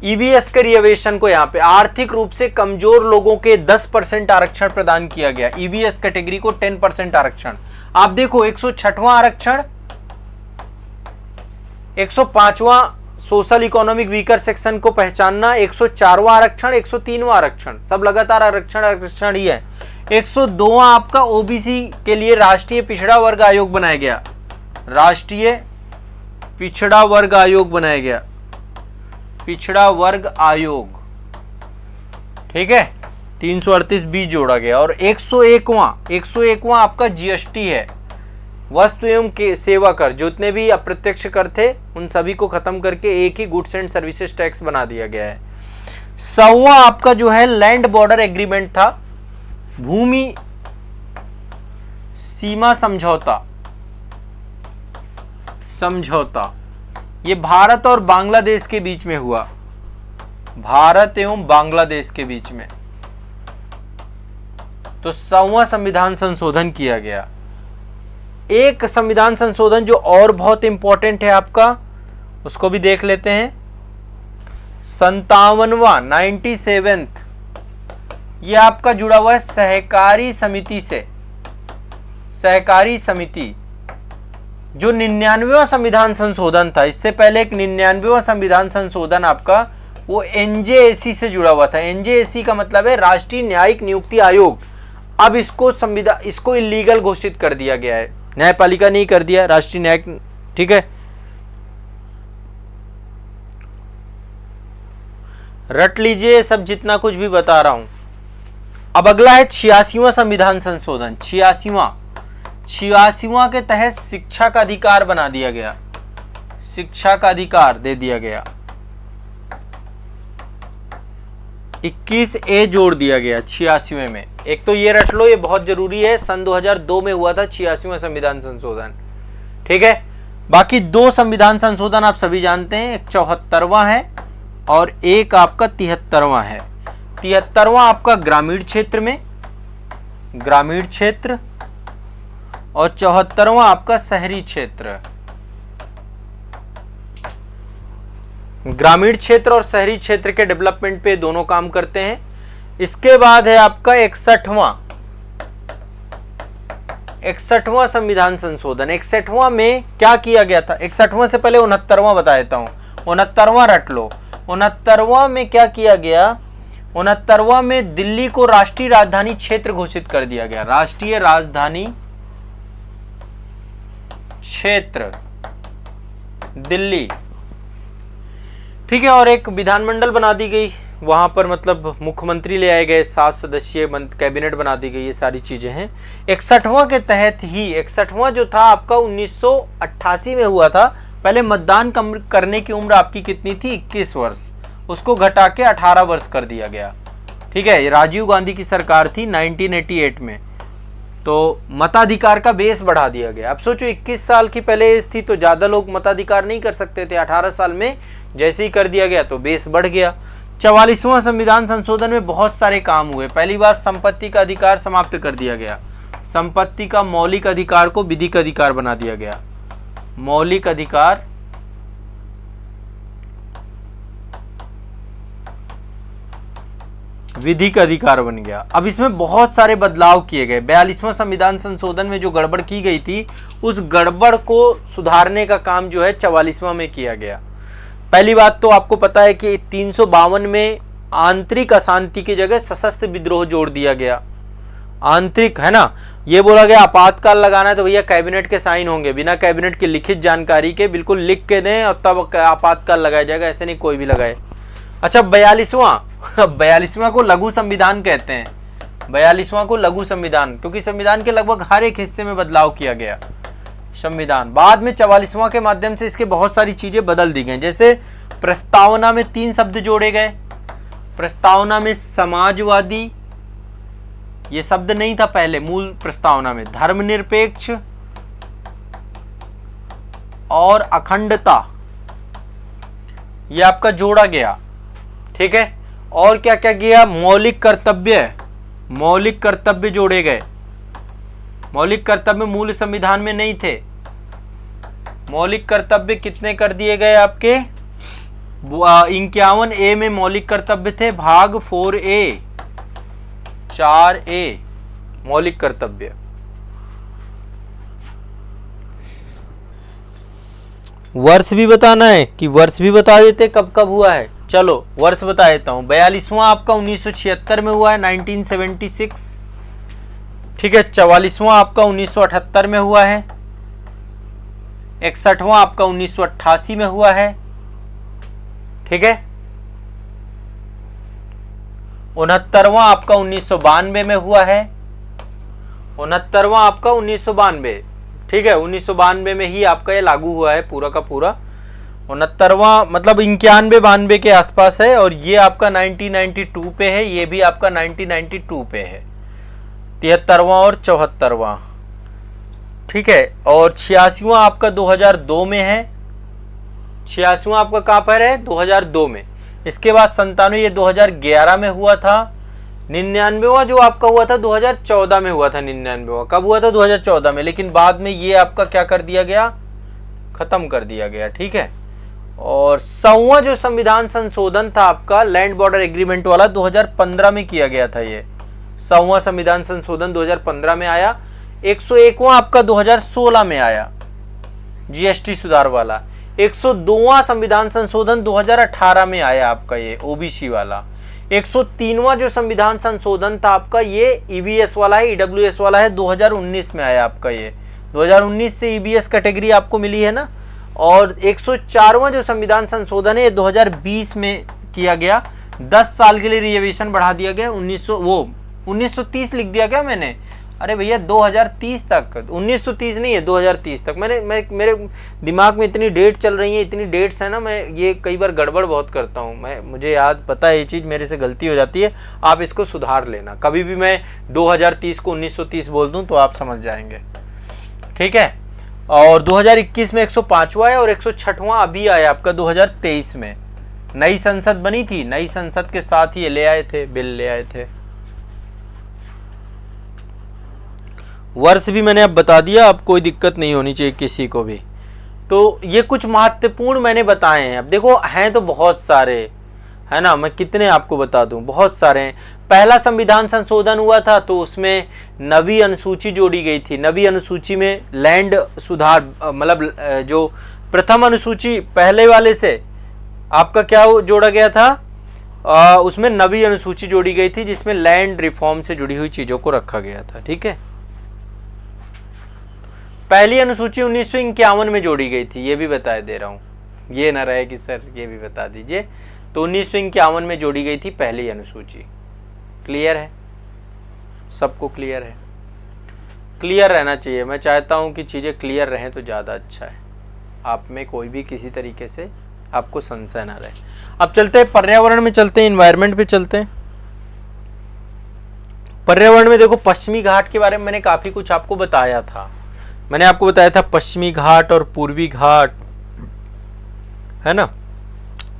EBS के रिजर्वेशन को यहाँ पे आर्थिक रूप से कमजोर लोगों के 10% आरक्षण प्रदान किया गया। EBS कैटेगरी को 10% आरक्षण। आप देखो 106वां आरक्षण, 105वां सोशल इकोनॉमिक वीकर सेक्शन को पहचानना, 104वां आरक्षण, 103वां आरक्षण, सब लगातार आरक्षण ही है। 102वां आपका OBC के लिए राष्ट्रीय पिछड़ा वर्ग आयोग बनाया गया। राष्ट्रीय पिछड़ा वर्ग आयोग बनाया गया, पिछड़ा वर्ग आयोग। ठीक है, 338B जोड़ा गया। और 101वां आपका GST है, वस्तु एवं के सेवा कर। जितने भी अप्रत्यक्ष कर थे उन सभी को खत्म करके एक ही गुड्स एंड सर्विसेज टैक्स बना दिया गया है। 100वां आपका जो है लैंड बॉर्डर एग्रीमेंट था, भूमि सीमा समझौता। ये भारत और बांग्लादेश के बीच में हुआ, भारत एवं बांग्लादेश के बीच में। तो 100वां संविधान संशोधन किया गया। एक संविधान संशोधन जो और बहुत इंपॉर्टेंट है आपका, उसको भी देख लेते हैं। 57वां 97th ये आपका जुड़ा हुआ है सहकारी समिति से। सहकारी समिति जो 99वां संविधान संशोधन था, इससे पहले एक 99वां संविधान संशोधन आपका वो एनजेएसी से जुड़ा हुआ था। एनजेएसी का मतलब है राष्ट्रीय न्यायिक नियुक्ति आयोग। अब इसको इलीगल घोषित कर दिया गया है, न्यायपालिका नहीं कर दिया, राष्ट्रीय न्यायिक, ठीक है। रट लीजिए सब जितना कुछ भी बता रहा हूं। अब अगला है 86वां संविधान संशोधन। 86वां के तहत शिक्षा का अधिकार बना दिया गया, शिक्षा का अधिकार दे दिया गया। 21A जोड़ दिया गया 86वें में। एक तो ये रट लो, ये बहुत जरूरी है, सन 2002 में हुआ था 86वां संविधान संशोधन, ठीक है। बाकी दो संविधान संशोधन आप सभी जानते हैं, एक 74वां है और एक आपका 73वां है। 73वां आपका ग्रामीण क्षेत्र में, ग्रामीण क्षेत्र, और 74वां आपका शहरी क्षेत्र। ग्रामीण क्षेत्र और शहरी क्षेत्र के डेवलपमेंट पे दोनों काम करते हैं। इसके बाद है आपका 61वां संविधान संशोधन। 61वां में क्या किया गया था? 61वां से पहले 69वां बता देता हूं। 69वां रट लो। 69वां में क्या किया गया? 69वां में दिल्ली को राष्ट्रीय राजधानी क्षेत्र घोषित कर दिया गया। राष्ट्रीय राजधानी क्षेत्र दिल्ली, ठीक है। और एक विधानमंडल बना दी गई वहां पर, मतलब मुख्यमंत्री ले आए गए, 7 सदस्यीय कैबिनेट बना दी गई, ये सारी चीजें हैं। 61वां के तहत ही, 61वां जो था आपका 1988 में हुआ था। पहले मतदान करने की उम्र आपकी कितनी थी? 21 वर्ष, उसको घटा के 18 वर्ष कर दिया गया, ठीक है। राजीव गांधी की सरकार थी 1988 में, तो मताधिकार का बेस बढ़ा दिया गया। अब सोचो 21 साल की पहले एज थी तो ज्यादा लोग मताधिकार नहीं कर सकते थे। 18 साल में जैसे ही कर दिया गया तो बेस बढ़ गया। 44वां संविधान संशोधन में बहुत सारे काम हुए। पहली बात, संपत्ति का अधिकार समाप्त कर दिया गया। संपत्ति का मौलिक अधिकार को विधिक अधिकार बना दिया गया। मौलिक अधिकार विधिक अधिकार बन गया। अब इसमें बहुत सारे बदलाव किए गए। 42वां संविधान संशोधन में जो गड़बड़ की गई थी, उस गड़बड़ को सुधारने का काम जो है 44वां में किया गया। पहली बात तो आपको पता है कि 352 में आंतरिक अशांति की जगह सशस्त्र विद्रोह जोड़ दिया गया। आंतरिक है ना, ये बोला गया आपातकाल लगाना है तो भैया कैबिनेट के साइन होंगे, बिना कैबिनेट की लिखित जानकारी के बिल्कुल लिख के दें और तब आपातकाल लगाया जाएगा, ऐसे नहीं कोई भी लगाए। अच्छा 42वां को लघु संविधान कहते हैं। 42वां को लघु संविधान, क्योंकि संविधान के लगभग हर एक हिस्से में बदलाव किया गया संविधान। बाद में 44वां के माध्यम से इसके बहुत सारी चीजें बदल दी गई। जैसे प्रस्तावना में 3 शब्द जोड़े गए। प्रस्तावना में समाजवादी, ये शब्द नहीं था पहले मूल प्रस्तावना में। धर्मनिरपेक्ष और अखंडता, ये आपका जोड़ा गया, ठीक है। और क्या क्या किया? मौलिक कर्तव्य जोड़े गए। मौलिक कर्तव्य मूल संविधान में नहीं थे। मौलिक कर्तव्य कितने कर दिए गए आपके? 51A में मौलिक कर्तव्य थे, भाग 4A 4A मौलिक कर्तव्य। वर्ष भी बताना है कि वर्ष भी बता देते कब कब हुआ है? चलो वर्ष बता देता हूं। 42वां आपका 1976 में हुआ है, 1976, ठीक है। 44वां आपका 1978 में हुआ है। 61वां आपका 1988 में हुआ है, ठीक है। 69वां आपका 1992 में हुआ है। 69वां आपका 1992, ठीक है। 1992 में ही आपका ये लागू हुआ है पूरा का पूरा। 69वां मतलब 91-92 के आसपास है। और ये आपका 1992 पे है, ये भी आपका 1992 पे है। 73वां और 74वां, ठीक है। और 86वां आपका 2002 में है। 86वां आपका कहां पर है? 2002 में। इसके बाद 97 ये 2011 में हुआ था। 99वां जो आपका हुआ था 2014 में हुआ था। 99वां कब हुआ था? 2014 में। लेकिन बाद में ये आपका क्या कर दिया गया? खत्म कर दिया गया, ठीक है। और 100वां जो संविधान संशोधन था आपका लैंड बॉर्डर एग्रीमेंट वाला 2015 में किया गया था। ये 100वां संविधान संशोधन 2015 में आया। 101वां आपका 2016 में आया जीएसटी सुधार वाला। 102वां संविधान संशोधन 2018 में आया आपका ये ओबीसी वाला। 103वां जो संविधान संशोधन था आपका ये ईबीएस वाला है, ईडब्ल्यूएस वाला है, 2019 में आया आपका ये। 2019 से ईबीएस कैटेगरी आपको मिली है ना। और 104वां जो संविधान संशोधन है ये 2020 में किया गया। 10 साल के लिए रिजर्वेशन बढ़ा दिया गया। 1930 लिख दिया गया मैंने, अरे भैया 2030 तक, 1930 नहीं है 2030 तक। मेरे दिमाग में इतनी डेट चल रही है, इतनी डेट्स है ना, मैं ये कई बार गड़बड़ बहुत करता हूँ। मुझे याद पता है ये चीज़, मेरे से गलती हो जाती है, आप इसको सुधार लेना। कभी भी मैं 2030 को 1930 बोल दूँ तो आप समझ जाएंगे, ठीक है। और 2021 में 105वां है और 106वां अभी आया आपका 2023 में। नई संसद बनी थी, नई संसद के साथ ही ले आए थे, बिल ले आए थे। वर्ष भी मैंने अब बता दिया, अब कोई दिक्कत नहीं होनी चाहिए किसी को भी। तो ये कुछ महत्वपूर्ण मैंने बताए हैं। अब देखो हैं तो बहुत सारे, है ना, मैं कितने आपको बता दूं, बहुत सारे हैं। पहला संविधान संशोधन हुआ था तो उसमें 9वीं अनुसूची जोड़ी गई थी। 9वीं अनुसूची में लैंड सुधार, मतलब जो प्रथम अनुसूची पहले वाले से आपका क्या जोड़ा गया था, उसमें 9वीं अनुसूची जोड़ी गई थी जिसमें लैंड रिफॉर्म से जुड़ी हुई चीजों को रखा गया था, ठीक है। पहली अनुसूची 1951 में जोड़ी गई थी, ये भी बता दे रहा हूँ, ये ना रहे कि सर ये भी बता दीजिए। तो 1951 में जोड़ी गई थी पहली अनुसूची। क्लियर है, सबको क्लियर है? क्लियर रहना चाहिए, मैं चाहता हूँ कि चीज़ें क्लियर रहें तो ज़्यादा अच्छा है, आप में कोई भी किसी तरीके से आपको संशय ना रहे। अब चलते हैं पर्यावरण में, चलते हैं इन्वायरमेंट पे चलते हैं। पर्यावरण में देखो पश्चिमी घाट के बारे में मैंने काफ़ी कुछ आपको बताया था। मैंने आपको बताया था पश्चिमी घाट और पूर्वी घाट, है ना।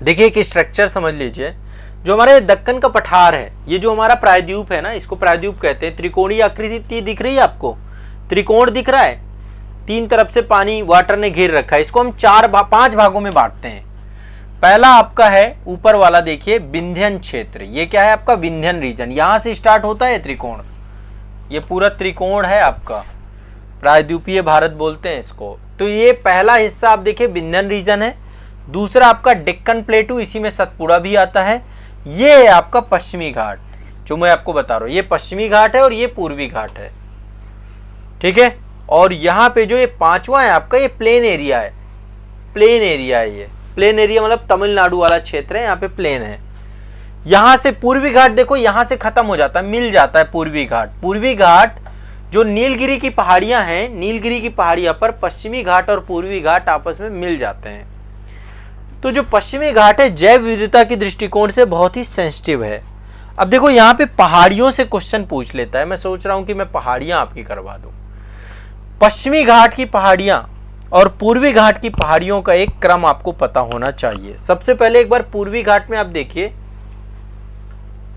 देखिए एक स्ट्रक्चर समझ लीजिए, जो हमारे दक्कन का पठार है, ये जो हमारा प्रायद्वीप है ना, इसको प्रायद्वीप कहते हैं। त्रिकोणीय आकृति दिख रही है आपको, त्रिकोण दिख रहा है, 3 तरफ से पानी वाटर ने घेर रखा है। इसको हम 5 भागों में बांटते हैं। पहला आपका है ऊपर वाला, देखिए विंध्यन क्षेत्र, ये क्या है आपका विंध्यन रीजन, यहां से स्टार्ट होता है त्रिकोण, ये पूरा त्रिकोण है आपका, प्रायद्वीपीय भारत बोलते हैं इसको। तो ये पहला हिस्सा आप देखिए विंध्यन रीजन है। दूसरा आपका डेक्कन प्लेटू, इसी में सतपुड़ा भी आता है। ये है आपका पश्चिमी घाट, जो मैं आपको बता रहा हूं, ये पश्चिमी घाट है और ये पूर्वी घाट है, ठीक है। और यहाँ पे जो ये 5वां है आपका, ये प्लेन एरिया है, प्लेन एरिया है ये। प्लेन एरिया मतलब तमिलनाडु वाला क्षेत्र है, यहाँ पे प्लेन है। यहाँ से पूर्वी घाट देखो, यहाँ से खत्म हो जाता है, मिल जाता है पूर्वी घाट। पूर्वी घाट जो नीलगिरी की पहाड़ियां हैं, नीलगिरी की पहाड़ियां पर पश्चिमी घाट और पूर्वी घाट आपस में मिल जाते हैं। तो जो पश्चिमी घाट है जैव विविधता की दृष्टिकोण से बहुत ही सेंसिटिव है। अब देखो यहाँ पे पहाड़ियों से क्वेश्चन पूछ लेता है, मैं सोच रहा हूं कि मैं पहाड़ियां आपकी करवा दूं। पश्चिमी घाट की पहाड़ियां और पूर्वी घाट की पहाड़ियों का एक क्रम आपको पता होना चाहिए। सबसे पहले एक बार पूर्वी घाट में आप देखिए,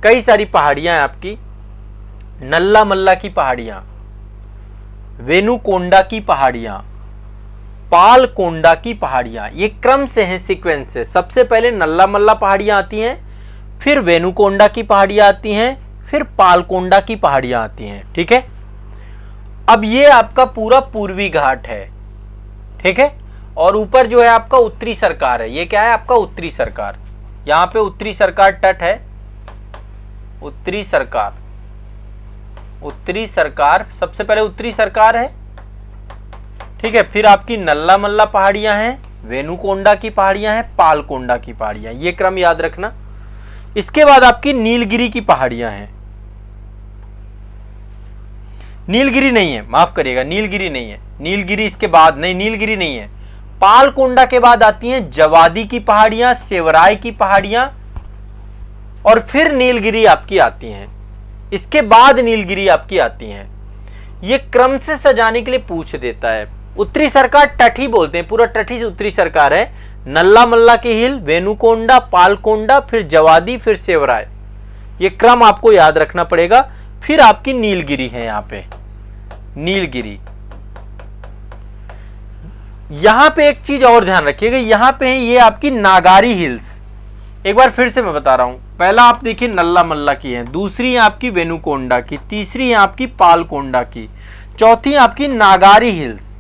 कई सारी पहाड़ियां हैं आपकी, नल्ला मल्ला की पहाड़ियां, वेनुकोंडा की पहाड़ियां, पालकोंडा की पहाड़ियां, ये क्रम से हैं, सीक्वेंस से। सबसे पहले नल्ला मल्ला पहाड़ियां आती हैं, फिर वेनुकोंडा की पहाड़ियां आती हैं, फिर पालकोंडा की पहाड़ियां आती हैं, ठीक है। अब ये आपका पूरा पूर्वी घाट है, ठीक है। और ऊपर जो है आपका उत्तरी सरकार है, ये क्या है आपका उत्तरी सरकार। यहां पे उत्तरी सरकार तट है, उत्तरी सरकार, उत्तरी सरकार, सबसे पहले उत्तरी सरकार है, ठीक है। फिर आपकी नल्ला मल्ला पहाड़ियां हैं, वेनुकोंडा की पहाड़ियां हैं, पालकोंडा की पहाड़ियां, ये क्रम याद रखना। इसके बाद आपकी नीलगिरी की पहाड़ियां हैं, नीलगिरी नहीं है, माफ करिएगा, नीलगिरी नहीं है, नीलगिरी इसके बाद, नहीं नीलगिरी नहीं है। पालकोंडा के बाद आती हैं जवादी की पहाड़ियां, सेवराय की पहाड़ियां, और फिर नीलगिरी आपकी आती हैं। इसके बाद नीलगिरी आपकी आती हैं। ये क्रम से सजाने के लिए पूछ देता है। उत्तरी सरकार तट ही बोलते हैं, पूरा तट ही उत्तरी सरकार है। नल्ला मल्ला की हिल, वेनुकोंडा, पालकोंडा, फिर जवादी, फिर सेवराय, ये क्रम आपको याद रखना पड़ेगा। फिर आपकी नीलगिरी है, यहां पे नीलगिरी। यहां पे एक चीज और ध्यान रखिएगा, यहां पे है ये आपकी नागारी हिल्स। एक बार फिर से मैं बता रहा हूं, पहला आप देखिए नल्ला मल्ला की है, दूसरी है आपकी वेनुकोंडा की, तीसरी है आपकी पालकोंडा की, चौथी आपकी नागारी हिल्स।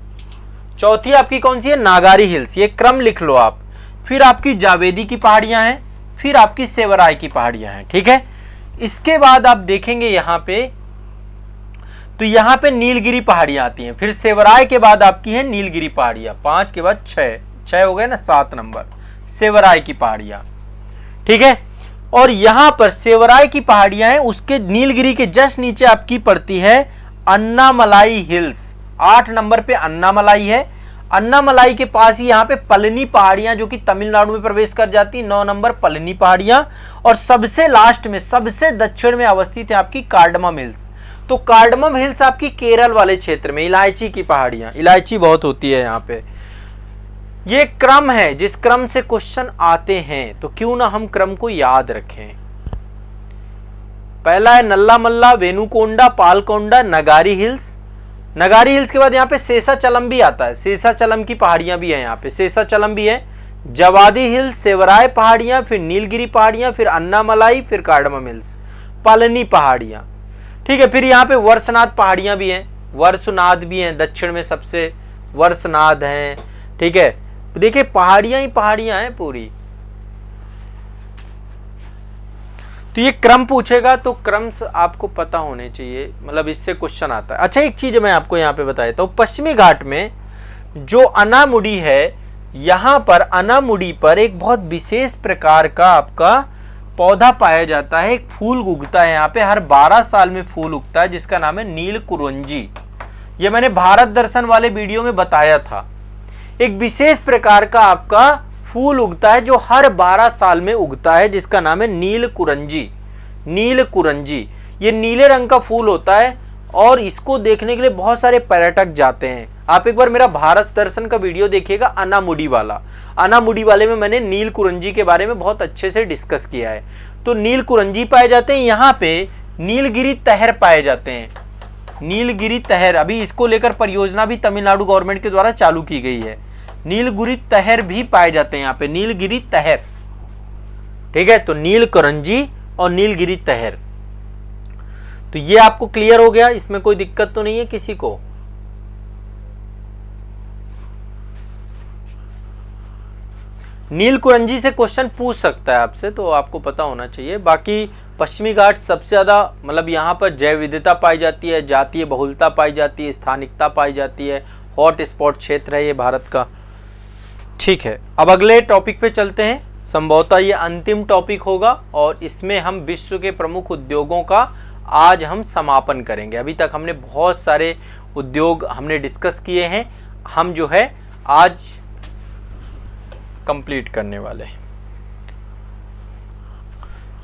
चौथी आपकी कौन सी है? नागारी हिल्स। ये क्रम लिख लो आप। फिर आपकी जावेदी की पहाड़ियां हैं, फिर आपकी सेवराय की पहाड़ियां हैं, ठीक है। इसके बाद आप देखेंगे यहां पे, तो यहां पे नीलगिरी पहाड़ियां आती हैं, फिर सेवराय के बाद आपकी है नीलगिरी पहाड़ियां, 5 के बाद 6 हो गए ना, 7 नंबर सेवराय की पहाड़ियां, ठीक है। और यहां पर सेवराय की पहाड़ियां हैं, उसके नीलगिरी के जस्ट नीचे आपकी पड़ती है अन्नामलाई हिल्स। 8 नंबर पे अन्नामलाई है। अन्नामलाई के पास ही यहां पे पलनी पहाड़ियां जो कि तमिलनाडु में प्रवेश कर जाती, 9 नंबर पलनी पहाड़ियां। और सबसे लास्ट में, सबसे दक्षिण में अवस्थित है आपकी कार्डमम हिल्स। तो कार्डमम हिल्स आपकी केरल वाले क्षेत्र में, इलायची की पहाड़ियां, इलायची बहुत होती है यहां पे। ये क्रम है जिस क्रम से क्वेश्चन आते हैं, तो क्यों ना हम क्रम को याद रखें। पहला है नल्ला मल्ला, वेनुकोंडा, पालकोंडा, नगारी हिल्स। नगारी हिल्स के बाद यहाँ पे शेषाचलम भी आता है, शेषाचलम की पहाड़ियां भी है, यहाँ पे शेषाचलम भी है। जवादी हिल्स, सेवराय पहाड़ियां, फिर नीलगिरी पहाड़ियां, फिर अन्नामलाई, फिर कार्डमम हिल्स, पलनी पहाड़ियां, ठीक है। फिर यहाँ पे वर्षनाथ पहाड़ियां भी हैं, वर्षनाथ भी हैं, दक्षिण में सबसे वर्षनाथ हैं, ठीक है। देखिए पहाड़ियां ही पहाड़ियां हैं पूरी। तो ये क्रम पूछेगा तो क्रम आपको पता होने चाहिए, मतलब इससे क्वेश्चन आता है। अच्छा एक चीज मैं आपको यहाँ पे बता देता हूँ, पश्चिमी घाट में जो अनामुडी है, यहाँ पर अनामुडी पर एक बहुत विशेष प्रकार का आपका पौधा पाया जाता है, एक फूल उगता है यहाँ पे, हर 12 साल में फूल उगता है, जिसका नाम है नील कुरंजी। ये मैंने भारत दर्शन वाले वीडियो में बताया था। एक विशेष प्रकार का आपका फूल उगता है जो हर 12 साल में उगता है, जिसका नाम है नील कुरंजी। नील कुरंजी, ये नीले रंग का फूल होता है और इसको देखने के लिए बहुत सारे पर्यटक जाते हैं। आप एक बार मेरा भारत दर्शन का वीडियो देखिएगा, अनामुडी वाला। अनामुडी वाले में मैंने नील कुरंजी के बारे में बहुत अच्छे से डिस्कस किया है। तो नील कुरंजी पाए जाते हैं, यहाँ पे नीलगिरी तहर पाए जाते हैं। नीलगिरी तहर, अभी इसको लेकर परियोजना भी तमिलनाडु गवर्नमेंट के द्वारा चालू की गई है। नीलगिरी तहर भी पाए जाते हैं यहाँ पे, नीलगिरी तहर, ठीक है। तो नील कुरंजी और नीलगिरी तहर, तो ये आपको क्लियर हो गया, इसमें कोई दिक्कत तो नहीं है किसी को। नील कुरंजी से क्वेश्चन पूछ सकता है आपसे, तो आपको पता होना चाहिए। बाकी पश्चिमी घाट सबसे ज्यादा, मतलब यहाँ पर जैव विविधता पाई जाती है, जातीय बहुलता पाई जाती है, स्थानिकता पाई जाती है, हॉट स्पॉट क्षेत्र है ये भारत का, ठीक है। अब अगले टॉपिक पे चलते हैं, संभवतः ये अंतिम टॉपिक होगा और इसमें हम विश्व के प्रमुख उद्योगों का आज हम समापन करेंगे। अभी तक हमने बहुत सारे उद्योग हमने डिस्कस किए हैं, हम जो है आज कंप्लीट करने वाले हैं।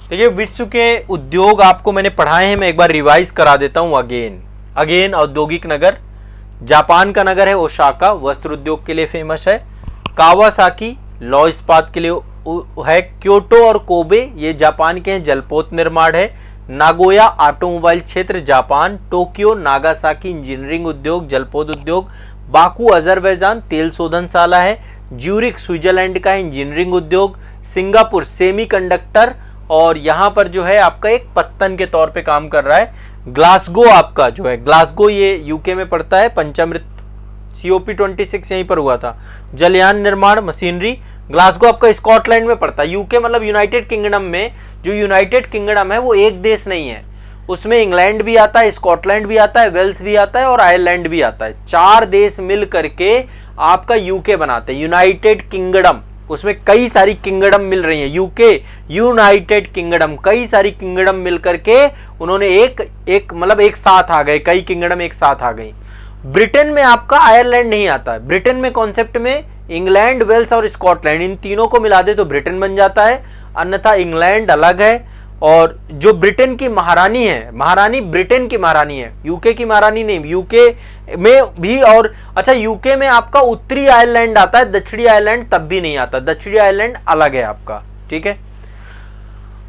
देखिए विश्व के उद्योग आपको मैंने पढ़ाए हैं, मैं एक बार रिवाइज करा देता हूं अगेन। औद्योगिक नगर, जापान का नगर है ओसाका, वस्त्र उद्योग के लिए फेमस है। कावासाकी लौह इस्पात के लिए है। क्योटो और कोबे ये जापान के हैं, जलपोत निर्माण है। नागोया ऑटोमोबाइल क्षेत्र जापान। टोक्यो नागासाकी इंजीनियरिंग उद्योग, जलपोत उद्योग। बाकू अजरबैजान तेल शोधनशाला है। ज्यूरिख स्विट्जरलैंड का है, इंजीनियरिंग उद्योग। सिंगापुर सेमीकंडक्टर, और यहाँ पर जो है आपका एक पत्तन के तौर पे काम कर रहा है। ग्लासगो आपका जो है, ग्लासगो ये यूके में पड़ता है, पंचामृत COP26 यहीं पर हुआ था। जलयान निर्माण मशीनरी, ग्लासगो आपका स्कॉटलैंड में पड़ता है। यूके मतलब यूनाइटेड किंगडम में, जो यूनाइटेड किंगडम है वो एक देश नहीं है, उसमें इंग्लैंड भी आता है, स्कॉटलैंड भी आता है, वेल्स भी आता है और आयरलैंड भी आता है। 4 देश मिल करके आपका यूके बनाते हैं, यूनाइटेड किंगडम। उसमें कई सारी किंगडम मिल रही हैं, यूके यूनाइटेड किंगडम, कई सारी किंगडम मिल करके उन्होंने एक मतलब एक साथ आ गए, कई किंगडम एक साथ आ गई। ब्रिटेन में आपका आयरलैंड नहीं आता है। ब्रिटेन में कॉन्सेप्ट में इंग्लैंड, वेल्स और स्कॉटलैंड, इन तीनों को मिला दे तो ब्रिटेन बन जाता है, अन्यथा इंग्लैंड अलग है। और जो ब्रिटेन की महारानी है, महारानी ब्रिटेन की महारानी है, यूके की महारानी नहीं, यूके में भी। और अच्छा यूके में आपका उत्तरी आयरलैंड आता है, दक्षिणी आयरलैंड तब भी नहीं आता, दक्षिणी आयरलैंड अलग है आपका, ठीक है।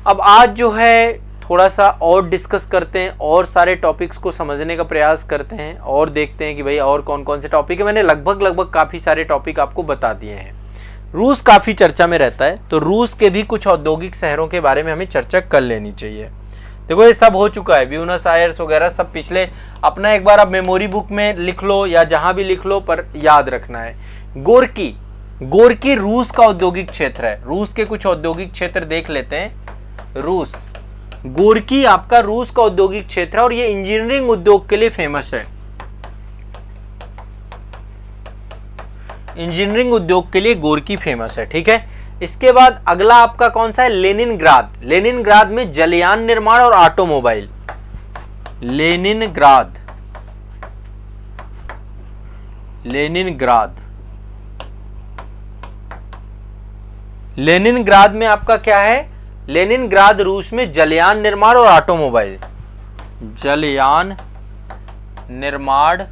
अब आज जो है थोड़ा सा और डिस्कस करते हैं और सारे टॉपिक्स को समझने का प्रयास करते हैं और देखते हैं कि भाई और कौन कौन से टॉपिक है। मैंने लगभग काफ़ी सारे टॉपिक आपको बता दिए हैं। रूस काफ़ी चर्चा में रहता है, तो रूस के भी कुछ औद्योगिक शहरों के बारे में हमें चर्चा कर लेनी चाहिए। देखो ये सब हो चुका है, ब्यूनस आयर्स वगैरह सब पिछले, अपना एक बार आप मेमोरी बुक में लिख लो या जहां भी लिख लो, पर याद रखना है। गोर्की, गोर्की रूस का औद्योगिक क्षेत्र है। रूस के कुछ औद्योगिक क्षेत्र देख लेते हैं। रूस, गोर्की आपका रूस का औद्योगिक क्षेत्र है और ये इंजीनियरिंग उद्योग के लिए फेमस है। इंजीनियरिंग उद्योग के लिए गोर्की फेमस है, ठीक है। इसके बाद अगला आपका कौन सा है? लेनिनग्राद। लेनिनग्राद में जलयान निर्माण और ऑटोमोबाइल। लेनिनग्राद, लेनिनग्राद, लेनिनग्राद में आपका क्या है? लेनिनग्राद रूस में जलयान निर्माण और ऑटोमोबाइल। जलयान निर्माण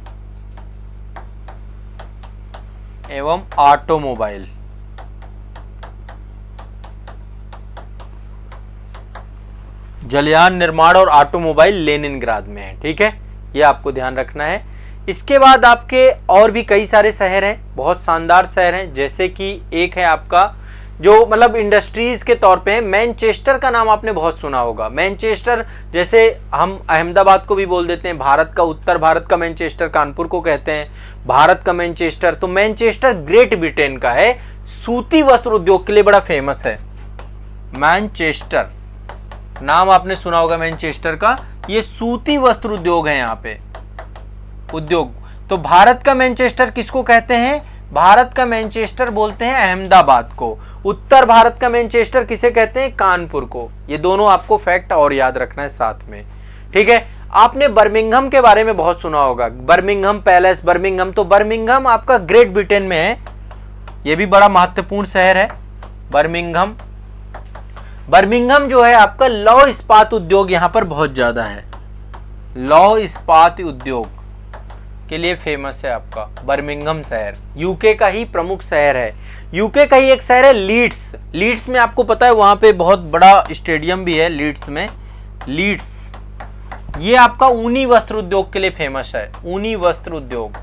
एवं ऑटोमोबाइल। जलयान निर्माण और ऑटोमोबाइल लेनिनग्राद में है, ठीक है, ये आपको ध्यान रखना है। इसके बाद आपके और भी कई सारे शहर हैं, बहुत शानदार शहर हैं, जैसे कि एक है आपका जो मतलब इंडस्ट्रीज के तौर पे है, मैनचेस्टर का नाम आपने बहुत सुना होगा। मैनचेस्टर, जैसे हम अहमदाबाद को भी बोल देते हैं, भारत का, उत्तर भारत का मैनचेस्टर कानपुर को कहते हैं, भारत का मैनचेस्टर। तो मैनचेस्टर ग्रेट ब्रिटेन का है, सूती वस्त्र उद्योग के लिए बड़ा फेमस है। मैनचेस्टर नाम आपने सुना होगा मैनचेस्टर का, ये सूती वस्त्र उद्योग है यहाँ पे उद्योग। तो भारत का मैनचेस्टर किसको कहते हैं? भारत का मैनचेस्टर बोलते हैं अहमदाबाद को। उत्तर भारत का मैनचेस्टर किसे कहते हैं? कानपुर को। ये दोनों आपको फैक्ट और याद रखना है साथ में, ठीक है। आपने बर्मिंघम के बारे में बहुत सुना होगा, बर्मिंघम पैलेस, बर्मिंघम। तो बर्मिंघम आपका ग्रेट ब्रिटेन में है, ये भी बड़ा महत्वपूर्ण शहर है बर्मिंघम। बर्मिंघम जो है आपका लौह इस्पात उद्योग यहाँ पर बहुत ज्यादा है, लौह इस्पात उद्योग के लिए फेमस है आपका बर्मिंघम शहर। यूके का ही प्रमुख शहर है। यूके का ही एक शहर है लीड्स। लीड्स में आपको पता है वहां पे बहुत बड़ा स्टेडियम भी है लीड्स में। लीड्स ये आपका ऊनी वस्त्र उद्योग के लिए फेमस है। ऊनी वस्त्र उद्योग,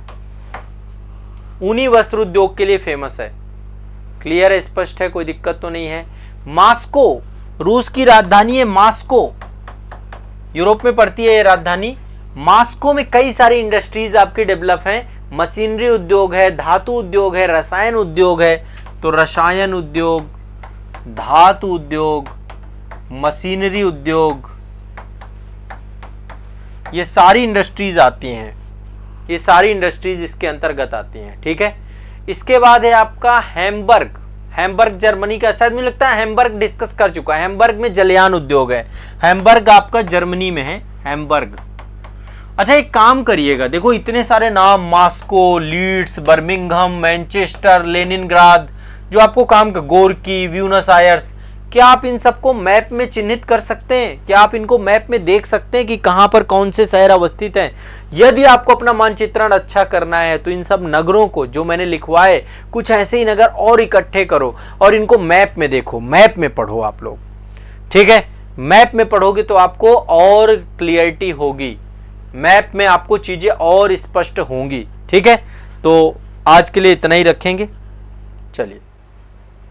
ऊनी वस्त्र उद्योग के लिए फेमस है। क्लियर है, स्पष्ट है, कोई दिक्कत तो नहीं है। मास्को, रूस की राजधानी है मास्को, यूरोप में पड़ती है ये राजधानी। मास्को में कई सारी इंडस्ट्रीज आपकी डेवलप हैं। मशीनरी उद्योग है, धातु उद्योग है, रसायन उद्योग है। तो रसायन उद्योग, धातु उद्योग, मशीनरी उद्योग, ये सारी इंडस्ट्रीज आती हैं, ये सारी इंडस्ट्रीज इसके अंतर्गत आती हैं, ठीक है। इसके बाद है आपका हैम्बर्ग। हैम्बर्ग जर्मनी का, शायद मुझे लगता है हैम्बर्ग डिस्कस कर चुका है। हैम्बर्ग में जलयान उद्योग है। हैम्बर्ग आपका जर्मनी में है, हैम्बर्ग। अच्छा एक काम करिएगा, देखो इतने सारे नाम, Moscow, Leeds, Birmingham, Manchester, Leningrad, जो आपको काम का, गोर्की, ब्यूनस आयर्स, क्या आप इन सबको मैप में चिन्हित कर सकते हैं? क्या आप इनको मैप में देख सकते हैं कि कहां पर कौन से शहर अवस्थित हैं? यदि आपको अपना मानचित्रण अच्छा करना है तो इन सब नगरों को जो मैंने लिखवाए, कुछ ऐसे ही नगर और इकट्ठे करो और इनको मैप में देखो, मैप में पढ़ो आप लोग, ठीक है। मैप में पढ़ोगे तो आपको और क्लियरिटी होगी, मैप में आपको चीजें और स्पष्ट होंगी, ठीक है। तो आज के लिए इतना ही रखेंगे, चलिए।